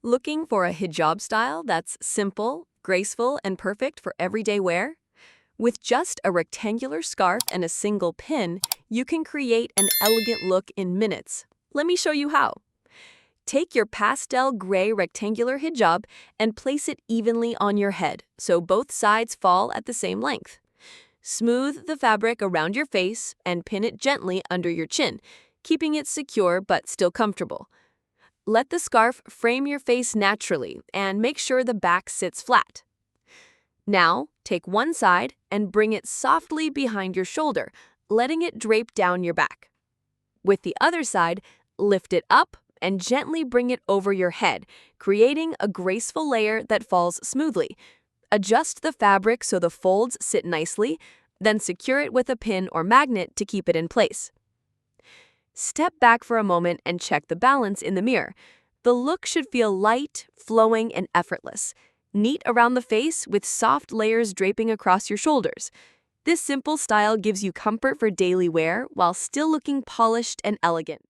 Looking for a hijab style that's simple, graceful, and perfect for everyday wear? With just a rectangular scarf and a single pin, you can create an elegant look in minutes. Let me show you how. Take your pastel gray rectangular hijab and place it evenly on your head so both sides fall at the same length. Smooth the fabric around your face and pin it gently under your chin, keeping it secure but still comfortable. Let the scarf frame your face naturally and make sure the back sits flat. Now, take one side and bring it softly behind your shoulder, letting it drape down your back. With the other side, lift it up and gently bring it over your head, creating a graceful layer that falls smoothly. Adjust the fabric so the folds sit nicely, then secure it with a pin or magnet to keep it in place. Step back for a moment and check the balance in the mirror. The look should feel light, flowing, and effortless. Neat around the face with soft layers draping across your shoulders. This simple style gives you comfort for daily wear while still looking polished and elegant.